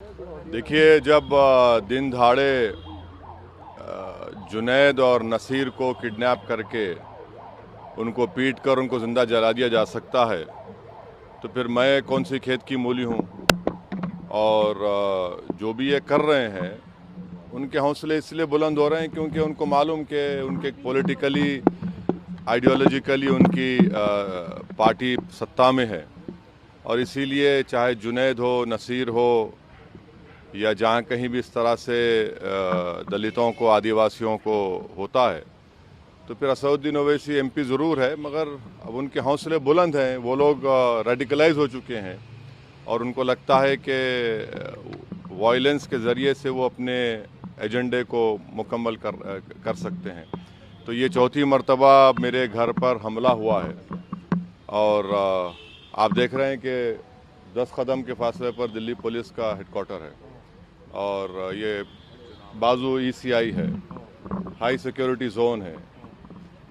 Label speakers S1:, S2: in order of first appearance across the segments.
S1: देखिए, जब दिन दहाड़े जुनैद और नसीर को किडनैप करके उनको पीट कर उनको ज़िंदा जला दिया जा सकता है, तो फिर मैं कौन सी खेत की मूली हूँ। और जो भी ये कर रहे हैं, उनके हौसले इसलिए बुलंद हो रहे हैं क्योंकि उनको मालूम कि उनके पॉलिटिकली, आइडियोलॉजिकली उनकी पार्टी सत्ता में है। और इसीलिए चाहे जुनैद हो, नसीर हो, या जहाँ कहीं भी इस तरह से दलितों को, आदिवासियों को होता है, तो फिर असदुद्दीन ओवैसी एमपी ज़रूर है, मगर अब उनके हौसले बुलंद हैं। वो लोग रेडिकलाइज हो चुके हैं और उनको लगता है कि वायलेंस के ज़रिए से वो अपने एजेंडे को मुकम्मल कर सकते हैं। तो ये चौथी मर्तबा मेरे घर पर हमला हुआ है और आप देख रहे हैं कि 10 कदम के फासले पर दिल्ली पुलिस का हेडक्वार्टर है और ये बाजू ईसीआई है, हाई सिक्योरिटी जोन है,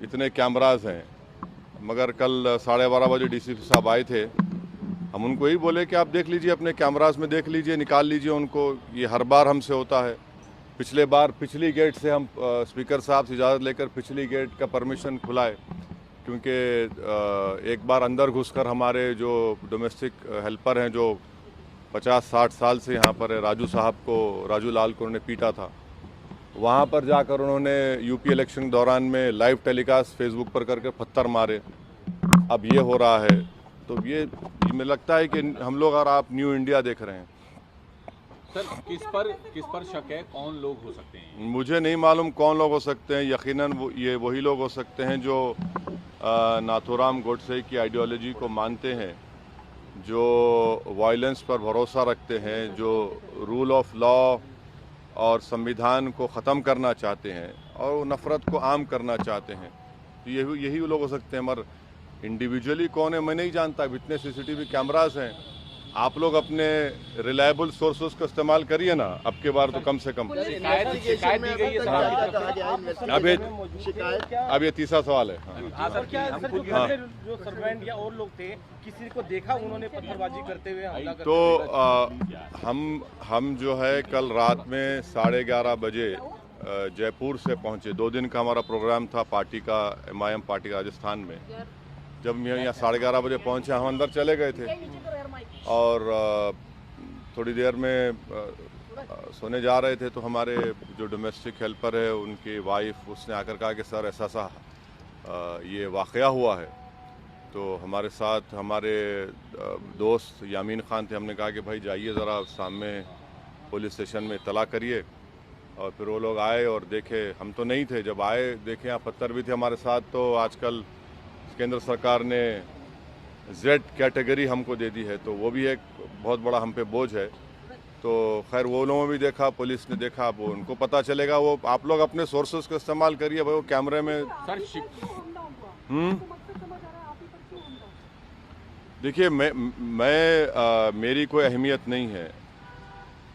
S1: इतने कैमरास हैं। मगर कल 12:30 बजे डीसीपी साहब आए थे। हम उनको यही बोले कि आप देख लीजिए, अपने कैमरास में देख लीजिए, निकाल लीजिए उनको। ये हर बार हमसे होता है। पिछले बार पिछली गेट से हम स्पीकर साहब से इजाज़त लेकर पिछली गेट का परमिशन खुलाए, क्योंकि एक बार अंदर घुसकर हमारे जो डोमेस्टिक हेल्पर हैं, जो 50-60 साल से यहाँ पर है, राजू साहब को, राजू लाल को उन्होंने पीटा था, वहाँ पर जाकर उन्होंने यूपी इलेक्शन के दौरान में लाइव टेलीकास्ट फेसबुक पर करके पत्थर मारे। अब ये हो रहा है, तो ये मुझे लगता है कि हम लोग और आप न्यू इंडिया देख रहे हैं।
S2: सर, किस पर शक है? कौन लोग हो सकते हैं?
S1: मुझे नहीं मालूम कौन लोग हो सकते हैं। यकीनन ये वही लोग हो सकते हैं जो नाथूराम गोडसे की आइडियोलॉजी को मानते हैं, जो वायलेंस पर भरोसा रखते हैं, जो रूल ऑफ लॉ और संविधान को ख़त्म करना चाहते हैं और नफ़रत को आम करना चाहते हैं। तो यही लोग हो सकते हैं। मगर इंडिविजुअली कौन है मैं नहीं जानता। अब इतने सीसीटीवी कैमरास हैं, आप लोग अपने रिलायबल सोर्सेज का इस्तेमाल करिए ना, अब के बार तो कम से कम।
S2: शिकायत दी गई है सर।
S1: अब ये तीसरा सवाल है।
S3: हाँ सर, क्या सर जो सर्वेंट या और लोग थे, किसी को देखा उन्होंने पत्थरबाजी करते हुए हमला करते
S1: तो हम जो है कल रात में 11:30 बजे जयपुर से पहुंचे। 2 दिन का हमारा प्रोग्राम था पार्टी का, MIM पार्टी राजस्थान में। जब हम यहाँ 11:30 बजे पहुंचे, हम अंदर चले गए थे और थोड़ी देर में सोने जा रहे थे, तो हमारे जो डोमेस्टिक हेल्पर है, उनकी वाइफ, उसने आकर कहा कि सर ऐसा ये वाक़या हुआ है। तो हमारे साथ हमारे दोस्त यामीन ख़ान थे। हमने कहा कि भाई जाइए ज़रा सामने पुलिस स्टेशन में इत्तला करिए। और फिर वो लोग आए और देखे, हम तो नहीं थे। जब आए देखे यहाँ पत्थर भी थे हमारे साथ। तो आजकल केंद्र सरकार ने Z कैटेगरी हमको दे दी है, तो वो भी एक बहुत बड़ा हम पे बोझ है। तो खैर वो लोगों ने भी देखा, पुलिस ने देखा, वो उनको पता चलेगा। वो आप लोग अपने सोर्सेज का इस्तेमाल करिए भाई। वो कैमरे में
S2: सर
S1: देखिए, मेरी कोई अहमियत नहीं है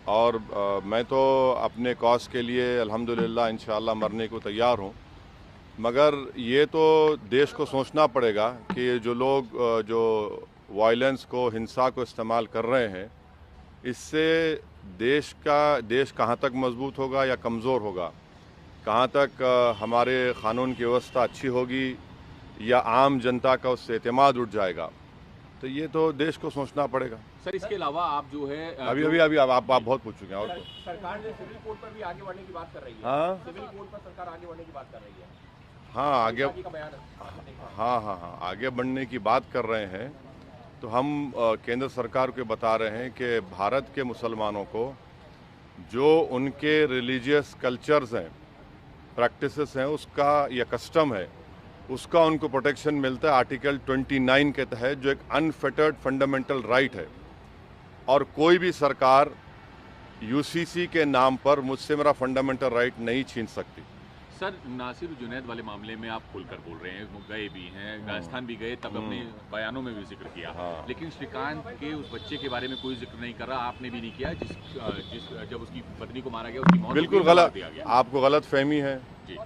S1: और मैं तो अपने कॉज के लिए अल्हम्दुलिल्लाह इंशाअल्लाह मरने को तैयार हूँ। मगर ये तो देश को सोचना पड़ेगा कि जो लोग जो वायलेंस को, हिंसा को इस्तेमाल कर रहे हैं, इससे देश कहाँ तक मजबूत होगा या कमज़ोर होगा, कहाँ तक हमारे क़ानून की व्यवस्था अच्छी होगी या आम जनता का उससे एतमाद उठ जाएगा। तो ये तो देश को सोचना पड़ेगा।
S2: सर, इसके अलावा आप जो है
S1: अभी आप बहुत पूछ चुके हैं। और
S3: सरकार ने सिविल कोड पर भी आगे बढ़ने की बात कर रही है।
S1: हाँ
S3: सिविल कोड पर सरकार आगे बढ़ने की बात कर रही है।
S1: हाँ आगे
S3: का बयान है।
S1: हाँ आगे बढ़ने की बात कर रहे हैं। तो हम केंद्र सरकार को बता रहे हैं कि भारत के मुसलमानों को जो उनके रिलीजियस कल्चर्स हैं, प्रैक्टिसेस हैं, उसका या कस्टम है, उसका उनको प्रोटेक्शन मिलता है आर्टिकल 29 के तहत, जो एक अनफेटर्ड फंडामेंटल राइट है। और कोई भी सरकार UCC के नाम पर मुझसे मेरा फंडामेंटल राइट नहीं छीन सकती।
S2: सर, नासिर जुनैद वाले मामले में आप खुलकर बोल रहे हैं, वो गए भी हैं, राजस्थान भी गए, तब अपने बयानों में भी जिक्र किया।
S1: हाँ।
S2: लेकिन श्रीकांत के उस बच्चे के बारे में कोई जिक्र नहीं कर रहा, आपने भी नहीं किया, जब उसकी पत्नी को मारा गया, उसकी मौत
S1: बिल्कुल गलत, आपको गलत फहमी है
S2: जी।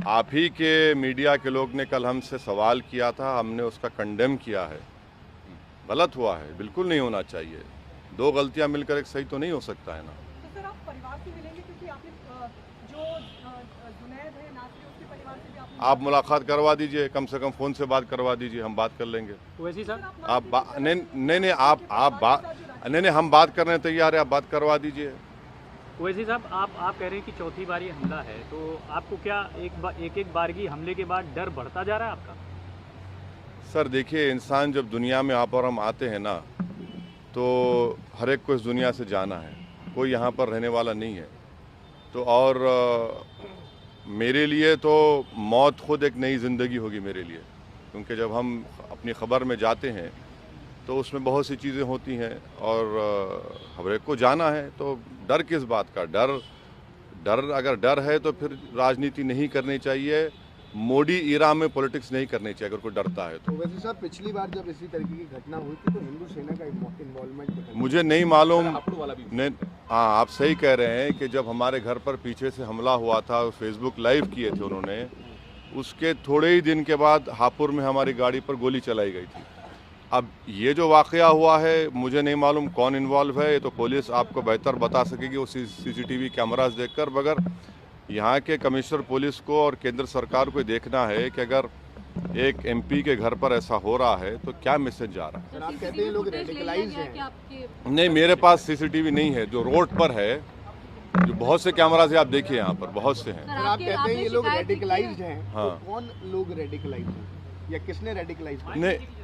S1: आप ही के मीडिया के लोग ने कल हमसे सवाल किया था, हमने उसका कंडेम किया है। गलत हुआ है, बिल्कुल नहीं होना चाहिए। दो गलतियां मिलकर एक सही तो नहीं हो सकता है ना।
S4: तो सर आप परिवार से मिलेंगे, क्योंकि आपने जो जुनैद है नासिर, उसके परिवार से भी आपने
S1: आप मुलाकात करवा दीजिए, कम से कम फ़ोन से बात करवा दीजिए, हम बात कर लेंगे।
S5: वैसे ही सर
S1: नहीं, हम बात करने तैयार है, आप बात करवा दीजिए।
S5: वैसे ही साहब आप कह रहे हैं कि चौथी बार ये हमला है, तो आपको क्या एक बारगी हमले के बाद डर बढ़ता जा रहा है आपका?
S1: सर देखिए, इंसान जब दुनिया में आप और हम आते हैं ना, तो हर एक को इस दुनिया से जाना है, कोई यहाँ पर रहने वाला नहीं है। तो और मेरे लिए तो मौत खुद एक नई ज़िंदगी होगी मेरे लिए, क्योंकि जब हम अपनी ख़बर में जाते हैं तो उसमें बहुत सी चीज़ें होती हैं और हर एक को जाना है। तो डर किस बात का? डर अगर डर है तो फिर राजनीति नहीं करनी चाहिए, मोदी इरा में पॉलिटिक्स नहीं करनी चाहिए अगर कोई डरता है तो।
S6: वैसे साहब पिछली बार जब इसी तरीके की घटना हुई थी तो हिंदू सेना का इन्वॉल्वमेंट
S1: मुझे नहीं मालूम।
S2: हापुड़ वाला भी
S1: नहीं, हाँ आप सही कह रहे हैं कि जब हमारे घर पर पीछे से हमला हुआ था, फेसबुक लाइव किए थे उन्होंने, उसके थोड़े ही दिन के बाद हापुड़ में हमारी गाड़ी पर गोली चलाई गई थी। अब ये जो वाक़या हुआ है मुझे नहीं मालूम कौन इन्वॉल्व है, ये तो पुलिस आपको बेहतर बता सकेगी वो CCTV कैमरास देखकर। मगर यहाँ के कमिश्नर पुलिस को और केंद्र सरकार को देखना है कि अगर एक MP के घर पर ऐसा हो रहा है तो क्या मैसेज जा रहा है।
S6: सर आप कहते हैं लोग रेडिकलाइज हैं।
S1: नहीं, मेरे पास CCTV नहीं है, जो रोड पर है, जो बहुत से कैमरास है, आप देखिए यहाँ पर बहुत से हैं।
S6: सर आप कहते हैं ये लोग रेडिकलाइज्ड हैं,
S1: हाँ।
S6: तो कौन लोग रेडिकलाइज्ड हैं या किसने रेडिकलाइज किया?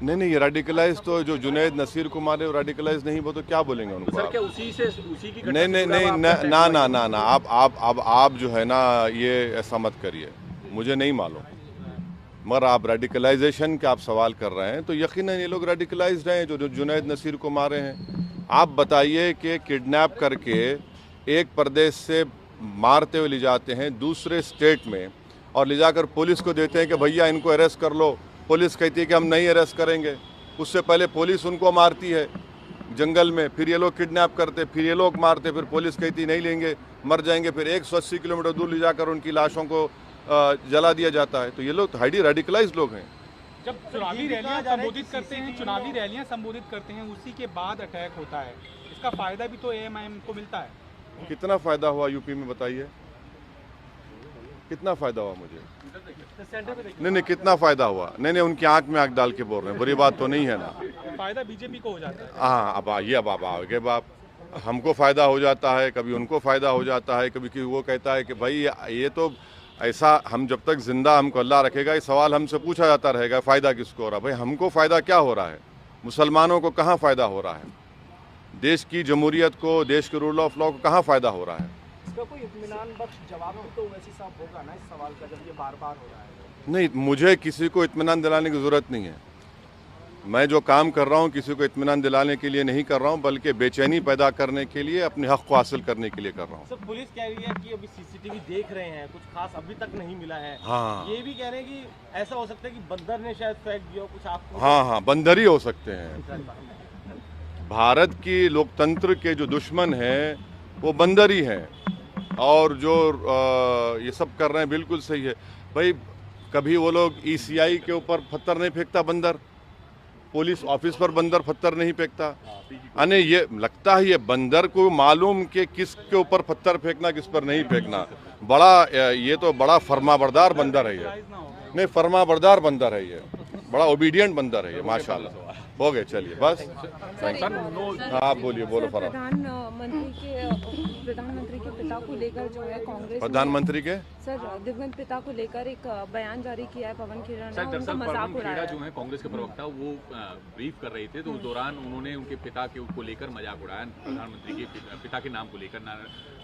S1: नहीं, ये रेडिकलाइज तो जो जुनैद नसीर को मारे वो रेडिकलाइज नहीं, वो तो क्या बोलेंगे उनको
S2: सर
S1: आप?
S2: क्या उसी की घटना
S1: नहीं,
S2: से जुड़ा हुआ आपका
S1: ना आप जो है ना ये ऐसा मत करिए, मुझे नहीं मालूम। मगर आप रेडिकलाइजेशन के आप सवाल कर रहे हैं तो यकीनन ये लोग रेडिकलाइज्ड हैं जो जुनैद नसीर को मारे हैं। आप बताइए कि किडनैप करके एक प्रदेश से मारते हुए ले जाते हैं दूसरे स्टेट में और ले जाकर पुलिस को देते हैं कि भैया इनको अरेस्ट कर लो। पुलिस कहती है कि हम नहीं अरेस्ट करेंगे, उससे पहले पुलिस उनको मारती है जंगल में, फिर ये लोग किडनैप करते, फिर ये लोग मारते, फिर पुलिस कहती नहीं लेंगे, मर जाएंगे, फिर 180 किलोमीटर दूर ले जाकर उनकी लाशों को जला दिया जाता है। तो ये लोग हाईली रेडिकलाइज्ड लोग हैं।
S7: जब चुनावी रैलियां संबोधित करते हैं उसी के बाद अटैक होता है, इसका फायदा भी तो AMIM को मिलता है।
S1: कितना फ़ायदा हुआ यूपी में बताइए, कितना फ़ायदा हुआ मुझे? नहीं, कितना फ़ायदा हुआ? नहीं, उनकी आंख में आंख डाल के बोल रहे हैं, बुरी बात तो नहीं है ना।
S7: फायदा बीजेपी को हो जाता है।
S1: हाँ, अब आइए, अब आप आगे बाप, हमको फ़ायदा हो जाता है, कभी उनको फ़ायदा हो जाता है, कभी वो कहता है कि भाई ये तो ऐसा, हम जब तक ज़िंदा हमको अल्लाह रखेगा, ये सवाल हमसे पूछा जाता रहेगा फ़ायदा किसको हो रहा है। भाई हमको फ़ायदा क्या हो रहा है? मुसलमानों को कहाँ फ़ायदा हो रहा है? देश की जमहूरियत को, देश के रूल ऑफ लॉ को कहाँ फ़ायदा हो रहा है?
S3: इसका कोई इत्मीनान बख्श जवाब भी तो वैसे साहब होगा ना इस सवाल का, जब ये बार बार हो रहा है।
S1: नहीं, मुझे किसी को इत्मीनान दिलाने की ज़रूरत नहीं है। मैं जो काम कर रहा हूँ किसी को इत्मीनान दिलाने के लिए नहीं कर रहा हूँ, बल्कि बेचैनी पैदा करने के लिए, अपने हक़ को हासिल करने के लिए कर रहा हूँ।
S3: सर पुलिस कह रही है कि अभी CCTV देख रहे हैं, कुछ खास अभी तक नहीं मिला है।
S1: हाँ।
S3: ये भी कह रहे हैं कि ऐसा हो सकता है कि बंदर ने शायद फेंक दिया हो कुछ आपको।
S1: हाँ, बंदर ही हो सकते हैं। भारत की लोकतंत्र के जो दुश्मन हैं वो बंदर ही हैं, और जो ये सब कर रहे हैं बिल्कुल सही है। भाई कभी वो लोग ECI के ऊपर पत्थर नहीं फेंकता बंदर, पुलिस ऑफिस पर बंदर पत्थर नहीं फेंकता। अने ये लगता है ये बंदर को मालूम कि किसके ऊपर पत्थर फेंकना, किस पर नहीं फेंकना। ये तो बड़ा फर्माबरदार बंदर है ये। नहीं, फर्माबरदार बंदर है ये, बड़ा ओबीडियंट बंदर है ये, माशाल्लाह। हो गए, चलिए बस। आप बोलिए, बोलो फरहान।
S4: प्रधानमंत्री के पिता को लेकर जो है कांग्रेस,
S1: प्रधानमंत्री के
S4: सर दिवंगत पिता को लेकर एक बयान जारी किया है पवन खेड़ा
S2: सर।
S4: ने,
S2: दरअसल
S4: उनका मजाक
S2: पवन खेड़ा
S4: उड़ाया।
S2: जो है कांग्रेस के प्रवक्ता, वो ब्रीफ कर रहे थे, तो उस दौरान उन्होंने उनके पिता को लेकर मजाक उड़ाया। प्रधानमंत्री के पिता के नाम को लेकर,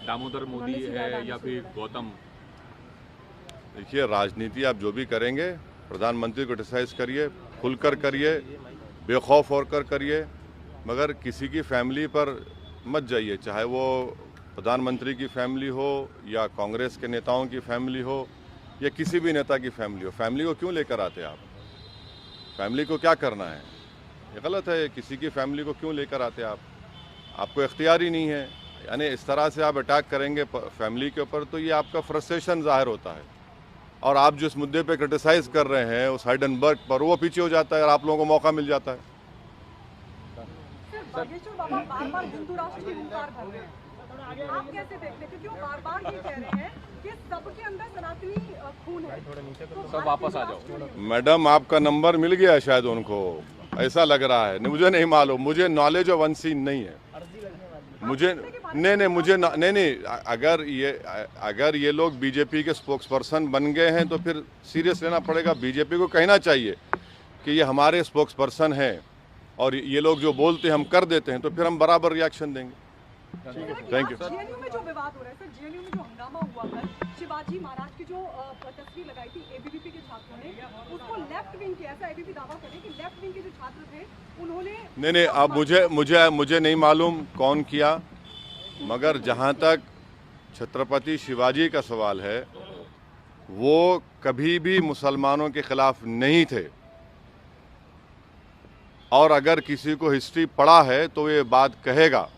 S2: दामोदर मोदी है या फिर गौतम।
S1: देखिए, राजनीति आप जो भी करेंगे, प्रधानमंत्री को क्रिटिसाइज करिए, खुलकर करिए, बेखौफ होकर करिए, मगर किसी की फैमिली पर मत जाइए, चाहे वो प्रधानमंत्री की फैमिली हो या कांग्रेस के नेताओं की फैमिली हो या किसी भी नेता की फैमिली हो। फैमिली को क्यों लेकर आते आप? फैमिली को क्या करना है? ये गलत है। किसी की फैमिली को क्यों लेकर आते आप? आपको इख्तियार ही नहीं है। यानी इस तरह से आप अटैक करेंगे फैमिली के ऊपर तो ये आपका फ्रस्ट्रेशन जाहिर होता है, और आप जिस मुद्दे पे क्रिटिसाइज कर रहे हैं उस हाइडेनबर्ग पर, वो पीछे हो जाता है और आप लोगों को मौका मिल जाता है।
S4: बागेश्वर बाबा बार-बार हिंदू राष्ट्र की हुंकार भर रहे हैं, आप कैसे देखते हैं? क्योंकि वो बार-बार ये कह रहे हैं कि सबके अंदर सनातनी खून है, तो
S2: सब वापस आ जाओ।
S1: मैडम आपका नंबर मिल गया शायद उनको, ऐसा लग रहा है, मुझे नहीं मालूम, मुझे नॉलेज ऑफ अनसीन नहीं है। मुझे नहीं, अगर ये लोग बीजेपी के स्पोक्स पर्सन बन गए हैं तो फिर सीरियस लेना पड़ेगा। बीजेपी को कहना चाहिए कि ये हमारे स्पोक्स पर्सन हैं और ये लोग जो बोलते हैं हम कर देते हैं, तो फिर हम बराबर रिएक्शन देंगे। Thank you.
S4: जेएनयू में जो विवाद हो रहा है सर, जेएनयू में जो हंगामा हुआ कल, शिवाजी महाराज की जो तस्वीर लगाई थी एबीवीपी के छात्रों ने, उसको लेफ्ट विंग के, ऐसा एबीवीपी दावा करे कि लेफ्ट विंग के जो छात्र थे उन्होंने
S1: नहीं, अब मुझे नहीं मालूम कौन किया, मगर जहाँ तक छत्रपति शिवाजी का सवाल है, वो कभी भी मुसलमानों के खिलाफ नहीं थे। और अगर किसी को हिस्ट्री पढ़ा है तो ये बात कहेगा।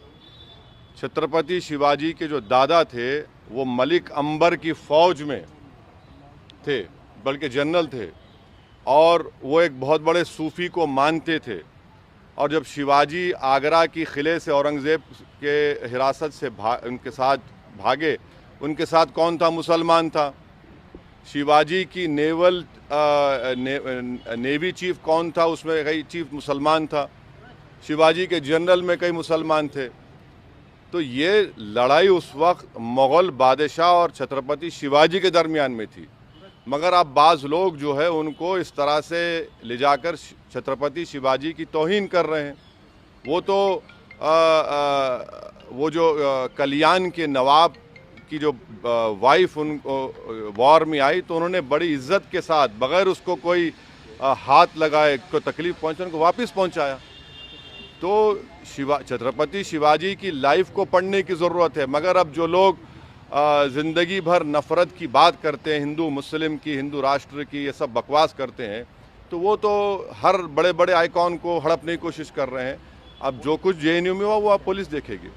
S1: छत्रपति शिवाजी के जो दादा थे वो मलिक अंबर की फौज में थे, बल्कि जनरल थे, और वो एक बहुत बड़े सूफी को मानते थे। और जब शिवाजी आगरा की किले से औरंगज़ेब के हिरासत से उनके साथ भागे, उनके साथ कौन था? मुसलमान था। शिवाजी की नेवी चीफ कौन था? उसमें कई चीफ मुसलमान था। शिवाजी के जनरल में कई मुसलमान थे। तो ये लड़ाई उस वक्त मुग़ल बादशाह और छत्रपति शिवाजी के दरमियान में थी। मगर अब बाज़ लोग जो है उनको इस तरह से ले जाकर छत्रपति शिवाजी की तौहीन कर रहे हैं। वो तो वो जो कल्याण के नवाब की जो वाइफ उनको वॉर में आई, तो उन्होंने बड़ी इज्जत के साथ, बगैर उसको कोई हाथ लगाए, को तकलीफ पहुंचे, उनको वापस पहुंचाया। तो छत्रपति शिवाजी की लाइफ को पढ़ने की ज़रूरत है। मगर अब जो लोग ज़िंदगी भर नफ़रत की बात करते हैं, हिंदू मुस्लिम की, हिंदू राष्ट्र की, ये सब बकवास करते हैं, तो वो तो हर बड़े बड़े आइकॉन को हड़पने की कोशिश कर रहे हैं। अब जो कुछ जेएनयू में हुआ वो अब पुलिस देखेगी।